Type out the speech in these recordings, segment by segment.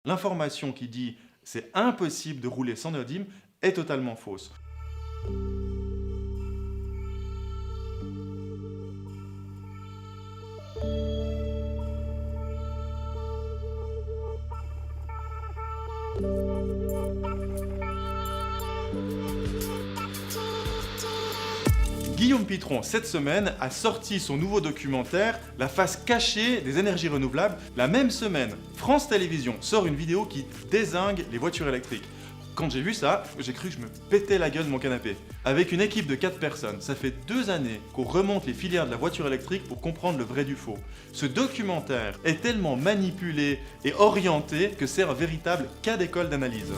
L'information qui dit c'est impossible de rouler sans néodyme est totalement fausse. Guillaume Pitron, cette semaine, a sorti son nouveau documentaire « La face cachée des énergies renouvelables ». La même semaine, France Télévisions sort une vidéo qui dézingue les voitures électriques. Quand j'ai vu ça, j'ai cru que je me pétais la gueule de mon canapé. Avec une équipe de 4 personnes, ça fait 2 années qu'on remonte les filières de la voiture électrique pour comprendre le vrai du faux. Ce documentaire est tellement manipulé et orienté que c'est un véritable cas d'école d'analyse.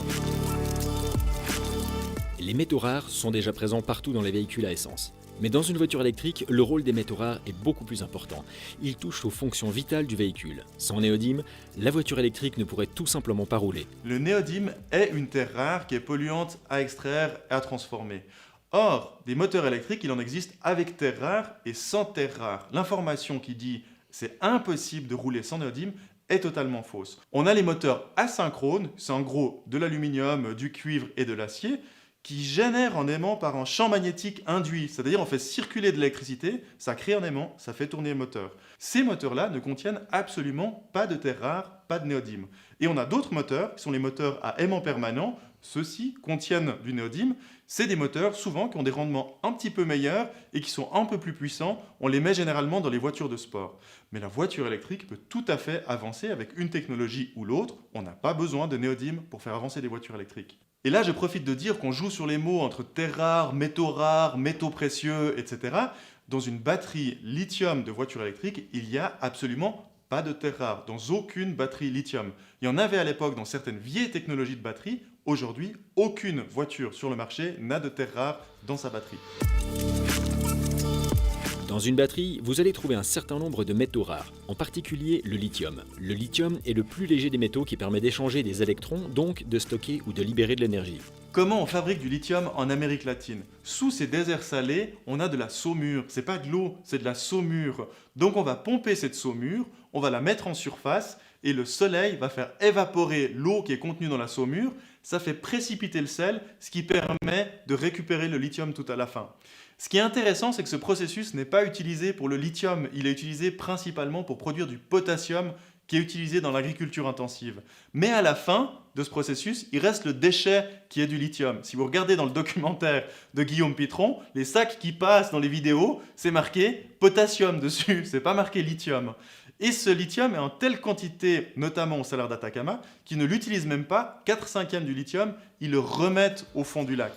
Les métaux rares sont déjà présents partout dans les véhicules à essence. Mais dans une voiture électrique, le rôle des métaux rares est beaucoup plus important. Ils touchent aux fonctions vitales du véhicule. Sans néodyme, la voiture électrique ne pourrait tout simplement pas rouler. Le néodyme est une terre rare qui est polluante à extraire et à transformer. Or, des moteurs électriques, il en existe avec terre rare et sans terre rare. L'information qui dit c'est impossible de rouler sans néodyme est totalement fausse. On a les moteurs asynchrones, c'est en gros de l'aluminium, du cuivre et de l'acier, qui génère un aimant par un champ magnétique induit, c'est-à-dire on fait circuler de l'électricité, ça crée un aimant, ça fait tourner le moteur. Ces moteurs-là ne contiennent absolument pas de terre rare, pas de néodyme. Et on a d'autres moteurs, qui sont les moteurs à aimant permanent, ceux-ci contiennent du néodyme, c'est des moteurs souvent qui ont des rendements un petit peu meilleurs et qui sont un peu plus puissants, on les met généralement dans les voitures de sport. Mais la voiture électrique peut tout à fait avancer avec une technologie ou l'autre, on n'a pas besoin de néodyme pour faire avancer des voitures électriques. Et là, je profite de dire qu'on joue sur les mots entre terres rares, métaux précieux, etc. Dans une batterie lithium de voiture électrique, il n'y a absolument pas de terres rares, dans aucune batterie lithium. Il y en avait à l'époque dans certaines vieilles technologies de batterie. Aujourd'hui, aucune voiture sur le marché n'a de terres rares dans sa batterie. Dans une batterie, vous allez trouver un certain nombre de métaux rares, en particulier le lithium. Le lithium est le plus léger des métaux qui permet d'échanger des électrons, donc de stocker ou de libérer de l'énergie. Comment on fabrique du lithium en Amérique latine? Sous ces déserts salés, on a de la saumure. C'est pas de l'eau, c'est de la saumure. Donc on va pomper cette saumure, on va la mettre en surface et le soleil va faire évaporer l'eau qui est contenue dans la saumure. Ça fait précipiter le sel, ce qui permet de récupérer le lithium tout à la fin. Ce qui est intéressant, c'est que ce processus n'est pas utilisé pour le lithium, il est utilisé principalement pour produire du potassium qui est utilisé dans l'agriculture intensive. Mais à la fin de ce processus, il reste le déchet qui est du lithium. Si vous regardez dans le documentaire de Guillaume Pitron, les sacs qui passent dans les vidéos, c'est marqué potassium dessus, c'est pas marqué lithium. Et ce lithium est en telle quantité, notamment au salaire d'Atacama, qu'ils ne l'utilisent même pas, 4/5 du lithium, ils le remettent au fond du lac.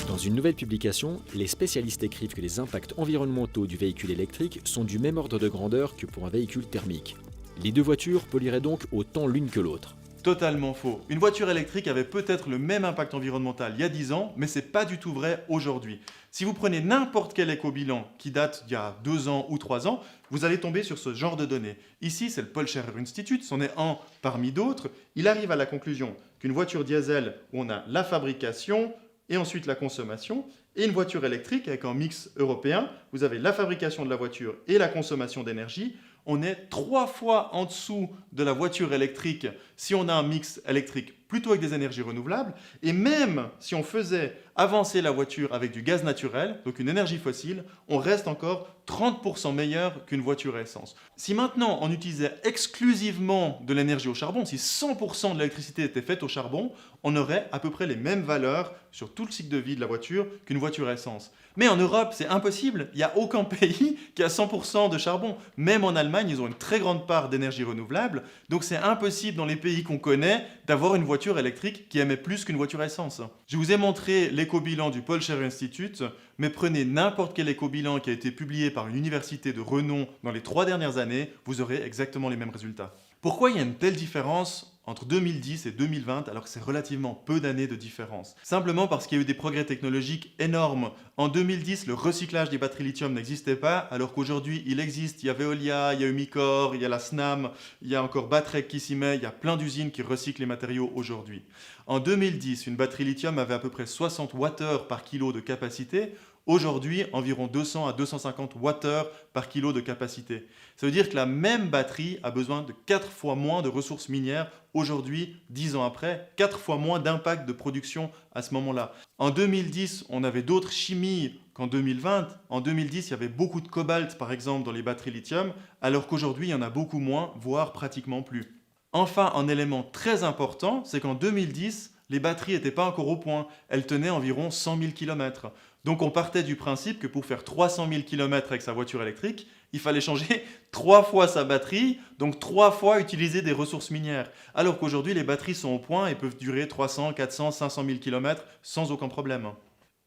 Dans une nouvelle publication, les spécialistes écrivent que les impacts environnementaux du véhicule électrique sont du même ordre de grandeur que pour un véhicule thermique. Les deux voitures pollueraient donc autant l'une que l'autre. Totalement faux. Une voiture électrique avait peut-être le même impact environnemental il y a 10 ans, mais ce n'est pas du tout vrai aujourd'hui. Si vous prenez n'importe quel éco-bilan qui date d'il y a 2 ans ou 3 ans, vous allez tomber sur ce genre de données. Ici, c'est le Paul Scherrer Institute, c'en est un parmi d'autres. Il arrive à la conclusion qu'une voiture diesel, où on a la fabrication et ensuite la consommation, et une voiture électrique avec un mix européen, vous avez la fabrication de la voiture et la consommation d'énergie. On est 3 fois en dessous de la voiture électrique si on a un mix électrique plutôt avec des énergies renouvelables. Et même si on faisait avancer la voiture avec du gaz naturel, donc une énergie fossile, on reste encore 30% meilleur qu'une voiture à essence. Si maintenant on utilisait exclusivement de l'énergie au charbon, si 100% de l'électricité était faite au charbon, on aurait à peu près les mêmes valeurs sur tout le cycle de vie de la voiture qu'une voiture à essence. Mais en Europe, c'est impossible. Il n'y a aucun pays qui a 100% de charbon. Même en Allemagne, ils ont une très grande part d'énergie renouvelable. Donc c'est impossible dans les pays qu'on connaît d'avoir une voiture électrique qui émet plus qu'une voiture à essence. Je vous ai montré l'éco-bilan du Paul Scherrer Institute, mais prenez n'importe quel éco-bilan qui a été publié par une université de renom dans les 3 dernières années, vous aurez exactement les mêmes résultats. Pourquoi il y a une telle différence entre 2010 et 2020 alors que c'est relativement peu d'années de différence? Simplement parce qu'il y a eu des progrès technologiques énormes. En 2010, le recyclage des batteries lithium n'existait pas, alors qu'aujourd'hui il existe. Il y a Veolia, il y a Umicore, il y a la SNAM, il y a encore Batrec qui s'y met, il y a plein d'usines qui recyclent les matériaux aujourd'hui. En 2010, une batterie lithium avait à peu près 60 Wh par kilo de capacité. Aujourd'hui, environ 200 à 250 Wh par kilo de capacité. Ça veut dire que la même batterie a besoin de 4 fois moins de ressources minières aujourd'hui, 10 ans après, 4 fois moins d'impact de production à ce moment-là. En 2010, on avait d'autres chimies qu'en 2020. En 2010, il y avait beaucoup de cobalt, par exemple, dans les batteries lithium, alors qu'aujourd'hui, il y en a beaucoup moins, voire pratiquement plus. Enfin, un élément très important, c'est qu'en 2010, les batteries n'étaient pas encore au point. Elles tenaient environ 100 000 km. Donc on partait du principe que pour faire 300 000 km avec sa voiture électrique, il fallait changer 3 fois sa batterie, donc 3 fois utiliser des ressources minières. Alors qu'aujourd'hui, les batteries sont au point et peuvent durer 300, 400, 500 000 km sans aucun problème.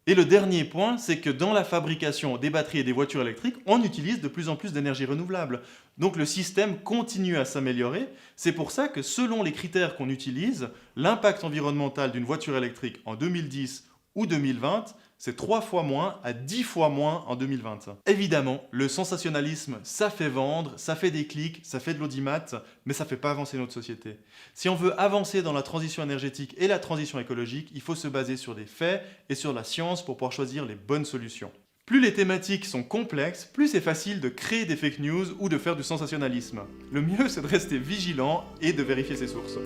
Et le dernier point, c'est que dans la fabrication des batteries et des voitures électriques, on utilise de plus en plus d'énergie renouvelable. Donc le système continue à s'améliorer. C'est pour ça que selon les critères qu'on utilise, l'impact environnemental d'une voiture électrique en 2010 ou 2020, c'est 3 fois moins à 10 fois moins en 2020. Évidemment, le sensationnalisme, ça fait vendre, ça fait des clics, ça fait de l'audimat, mais ça ne fait pas avancer notre société. Si on veut avancer dans la transition énergétique et la transition écologique, il faut se baser sur des faits et sur la science pour pouvoir choisir les bonnes solutions. Plus les thématiques sont complexes, plus c'est facile de créer des fake news ou de faire du sensationnalisme. Le mieux, c'est de rester vigilant et de vérifier ses sources.